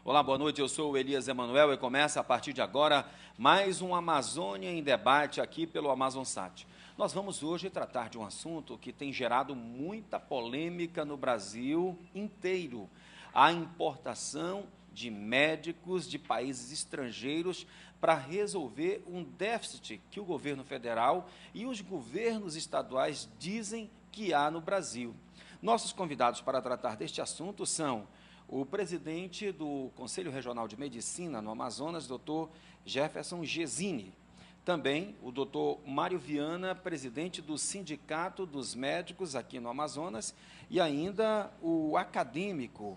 Olá, boa noite, eu sou o Elias Emanuel e começa a partir de agora mais um Amazônia em Debate aqui pelo Amazonsat. Nós vamos hoje tratar de um assunto que tem gerado muita polêmica no Brasil inteiro, a importação de médicos de países estrangeiros para resolver um déficit que o governo federal e os governos estaduais dizem que há no Brasil. Nossos convidados para tratar deste assunto são o presidente do Conselho Regional de Medicina no Amazonas, Dr. Jefferson Gesine. Também o Dr. Mário Viana, presidente do Sindicato dos Médicos aqui no Amazonas, e ainda o acadêmico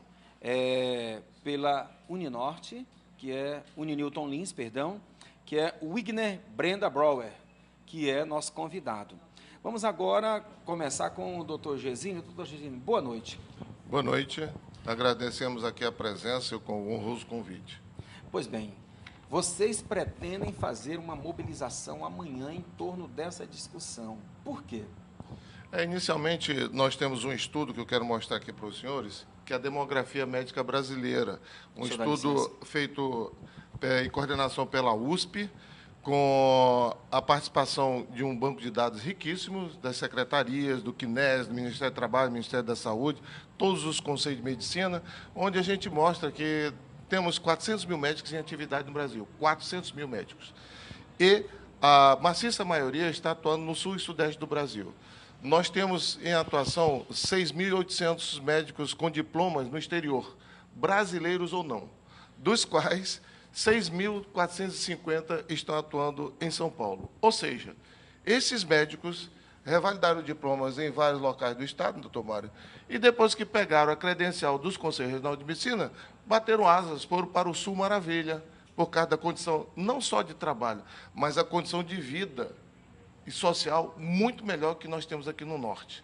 pela Uninorte, que é Uninewton Lins, perdão, que é o Wigner Brenda Brouwer, que é nosso convidado. Vamos agora começar com o Dr. Gesine. Dr. Gesine, boa noite. Boa noite. Agradecemos aqui a presença e o honroso convite. Pois bem, vocês pretendem fazer uma mobilização amanhã em torno dessa discussão. Por quê? Inicialmente, nós temos um estudo que eu quero mostrar aqui para os senhores, que é a demografia médica brasileira. Um estudo feito em coordenação pela USP, com a participação de um banco de dados riquíssimo, das secretarias, do CNES, do Ministério do Trabalho, do Ministério da Saúde, todos os conselhos de medicina, onde a gente mostra que temos 400 mil médicos em atividade no Brasil, 400 mil médicos. E a maciça maioria está atuando no sul e sudeste do Brasil. Nós temos em atuação 6.800 médicos com diplomas no exterior, brasileiros ou não, dos quais 6.450 estão atuando em São Paulo. Ou seja, esses médicos revalidaram diplomas em vários locais do Estado, doutor Mário, e depois que pegaram a credencial dos Conselhos Regionais de Medicina, bateram asas, foram para o Sul Maravilha, por causa da condição não só de trabalho, mas a condição de vida e social muito melhor que nós temos aqui no Norte.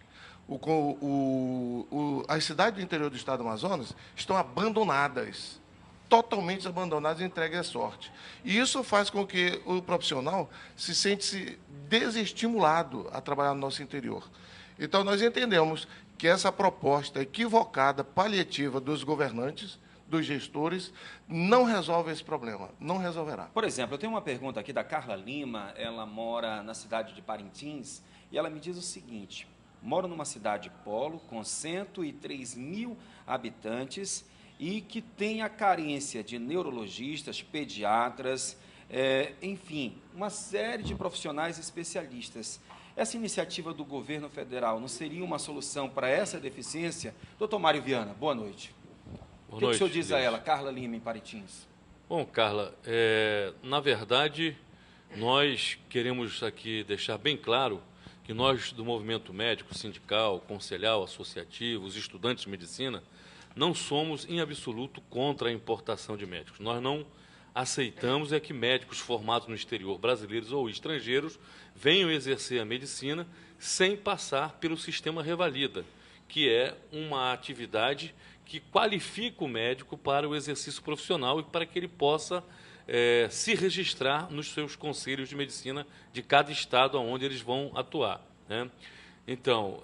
As cidades do interior do Estado do Amazonas estão abandonadas, totalmente abandonados e entregues à sorte. E isso faz com que o profissional se sente desestimulado a trabalhar no nosso interior. Então, nós entendemos que essa proposta equivocada, paliativa dos governantes, dos gestores, não resolve esse problema, não resolverá. Por exemplo, eu tenho uma pergunta aqui da Carla Lima, ela mora na cidade de Parintins, e ela me diz o seguinte: moro numa cidade polo com 103 mil habitantes, e que tem a carência de neurologistas, pediatras, enfim, uma série de profissionais especialistas. Essa iniciativa do governo federal não seria uma solução para essa deficiência? Doutor Mário Viana, boa noite. Boa o que noite, o senhor diz a ela, Carla Lima, em Parintins? Bom, Carla, na verdade, nós queremos aqui deixar bem claro que nós, do movimento médico, sindical, conselhal, associativo, os estudantes de medicina, não somos, em absoluto, contra a importação de médicos. Nós não aceitamos que médicos formados no exterior, brasileiros ou estrangeiros, venham exercer a medicina sem passar pelo sistema Revalida, que é uma atividade que qualifica o médico para o exercício profissional e para que ele possa se registrar nos seus conselhos de medicina de cada estado onde eles vão atuar, né? Então,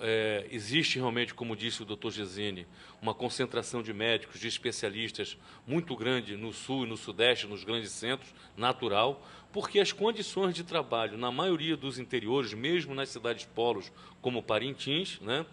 existe realmente, como disse o doutor Gesine, uma concentração de médicos, de especialistas muito grande no sul e no sudeste, nos grandes centros, natural, porque as condições de trabalho, na maioria dos interiores, mesmo nas cidades polos, como Parintins, né?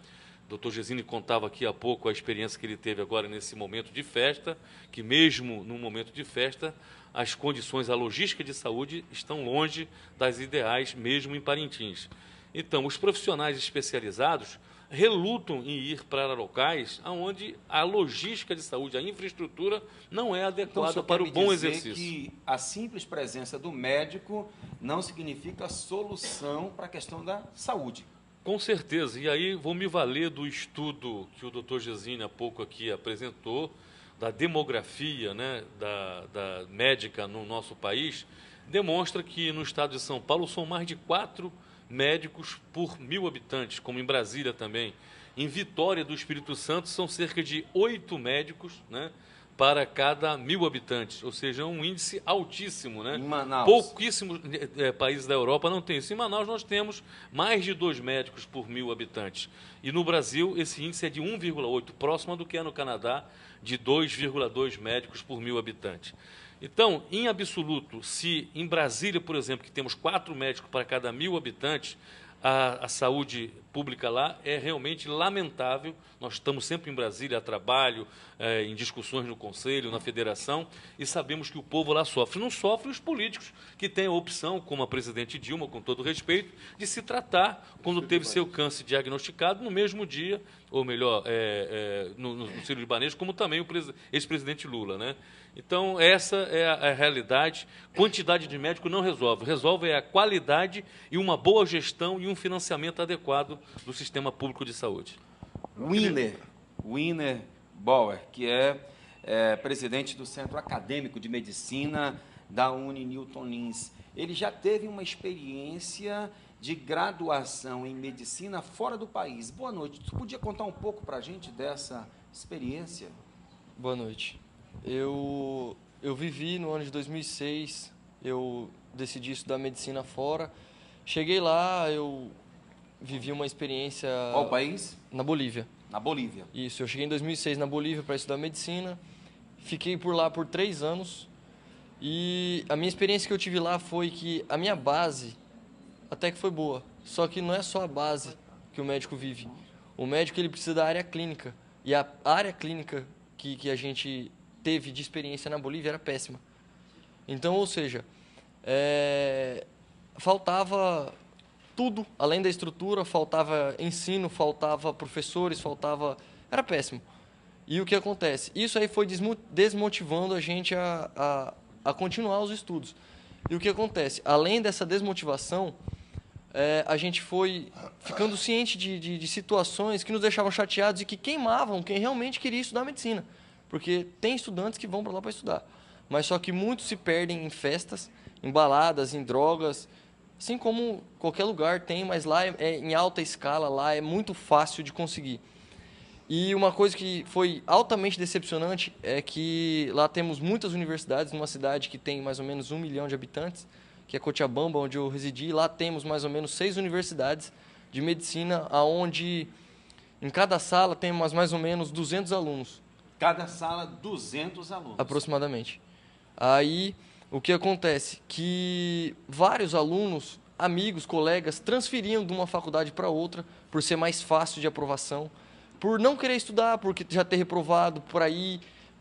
O doutor Gesine contava aqui há pouco a experiência que ele teve agora nesse momento de festa, que mesmo no momento de festa, as condições, a logística de saúde estão longe das ideais, mesmo em Parintins. Então, os profissionais especializados relutam em ir para locais onde a logística de saúde, a infraestrutura, não é adequada então, para o bom exercício. Que a simples presença do médico não significa solução para a questão da saúde. Com certeza. E aí vou me valer do estudo que o doutor Gesine há pouco aqui apresentou, da demografia, né, da médica no nosso país, demonstra que no estado de São Paulo são mais de 4 médicos por 1.000 habitantes, como em Brasília também. Em Vitória do Espírito Santo são cerca de 8 médicos, né, para cada 1.000 habitantes, ou seja, um índice altíssimo, né? Em Manaus. Pouquíssimos países da Europa não têm isso. Em Manaus nós temos mais de 2 médicos por 1.000 habitantes. E no Brasil esse índice é de 1,8, próximo do que é no Canadá, de 2,2 médicos por 1.000 habitantes. Então, em absoluto, se em Brasília, por exemplo, que temos 4 médicos para cada 1.000 habitantes, a saúde pública lá é realmente lamentável. Nós estamos sempre em Brasília, a trabalho, em discussões no Conselho, na Federação, e sabemos que o povo lá sofre. Não sofrem os políticos, que têm a opção, como a presidente Dilma, com todo respeito, de se tratar quando teve seu câncer diagnosticado no mesmo dia, ou melhor, no Sírio-Libanês, como também o ex-presidente Lula, né? Então, essa é a realidade. Quantidade de médico não resolve. Resolve a qualidade e uma boa gestão e um financiamento adequado do sistema público de saúde. Winer Bauer, que é presidente do Centro Acadêmico de Medicina da Newton Lins. Ele já teve uma experiência de graduação em medicina fora do país. Boa noite. Tu podia contar um pouco para a gente dessa experiência? Boa noite. Eu vivi no ano de 2006, eu decidi estudar medicina fora. Cheguei lá, eu vivi uma experiência... Qual país? Na Bolívia. Na Bolívia. Isso, eu cheguei em 2006 na Bolívia para estudar medicina, fiquei por lá por 3 anos e a minha experiência que eu tive lá foi que a minha base até que foi boa, só que não é só a base que o médico vive. O médico ele precisa da área clínica e a área clínica que a gente teve de experiência na Bolívia era péssima. Então, ou seja, faltava tudo, além da estrutura, faltava ensino, faltava professores, era péssimo. E o que acontece? Isso aí foi desmotivando a gente a continuar os estudos. E o que acontece? Além dessa desmotivação, a gente foi ficando ciente de situações que nos deixavam chateados e que queimavam quem realmente queria estudar medicina. Porque tem estudantes que vão para lá para estudar, mas só que muitos se perdem em festas, em baladas, em drogas, assim como qualquer lugar tem, mas lá é em alta escala, lá é muito fácil de conseguir. E uma coisa que foi altamente decepcionante é que lá temos muitas universidades, numa cidade que tem mais ou menos 1 milhão de habitantes, que é Cochabamba, onde eu residi. Lá temos mais ou menos 6 universidades de medicina, onde em cada sala tem mais ou menos 200 alunos. Cada sala, 200 alunos. Aproximadamente. Aí, o que acontece? Que vários alunos, amigos, colegas, transferiam de uma faculdade para outra, por ser mais fácil de aprovação, por não querer estudar, porque já ter reprovado,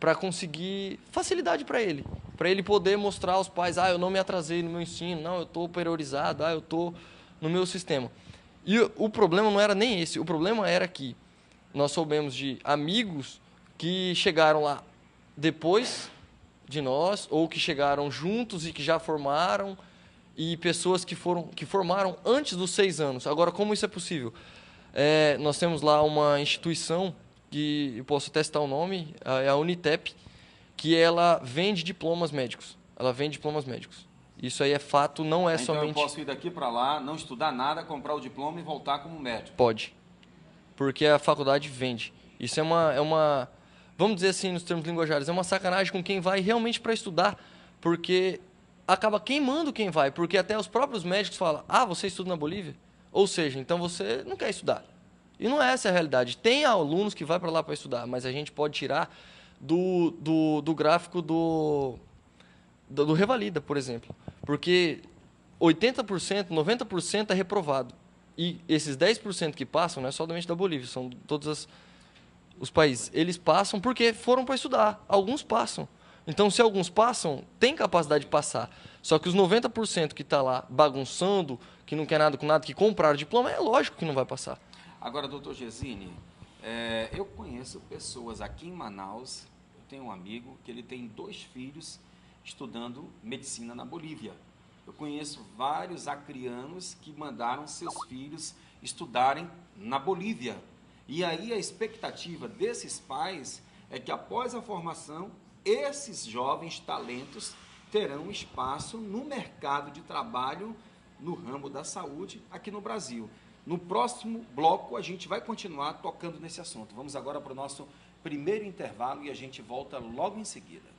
para conseguir facilidade para ele poder mostrar aos pais, eu não me atrasei no meu ensino, não, eu estou priorizado, eu estou no meu sistema. E o problema não era nem esse, o problema era que nós soubemos de amigos que chegaram lá depois de nós, ou que chegaram juntos e que já formaram, e pessoas que formaram antes dos 6 anos. Agora, como isso é possível? Nós temos lá uma instituição, que eu posso testar o nome, é a Unitep, que ela vende diplomas médicos. Ela vende diplomas médicos. Isso aí é fato, não é então somente... Então eu posso ir daqui para lá, não estudar nada, comprar o diploma e voltar como médico? Pode, porque a faculdade vende. Isso é uma vamos dizer assim, nos termos linguajares, é uma sacanagem com quem vai realmente para estudar, porque acaba queimando quem vai, porque até os próprios médicos falam, você estuda na Bolívia? Ou seja, então você não quer estudar. E não é essa a realidade. Tem alunos que vai para lá para estudar, mas a gente pode tirar do gráfico do Revalida, por exemplo. Porque 80%, 90% é reprovado. E esses 10% que passam, não é somente da Bolívia, são todos os países. Eles passam porque foram para estudar. Alguns passam. Então, se alguns passam, tem capacidade de passar. Só que os 90% que está lá bagunçando, que não quer nada com nada, que compraram diploma, é lógico que não vai passar. Agora, doutor Gesine, eu conheço pessoas aqui em Manaus, eu tenho um amigo que ele tem 2 filhos estudando medicina na Bolívia. Eu conheço vários acrianos que mandaram seus filhos estudarem na Bolívia. E aí a expectativa desses pais é que após a formação, esses jovens talentos terão espaço no mercado de trabalho, no ramo da saúde, aqui no Brasil. No próximo bloco, a gente vai continuar tocando nesse assunto. Vamos agora para o nosso primeiro intervalo e a gente volta logo em seguida.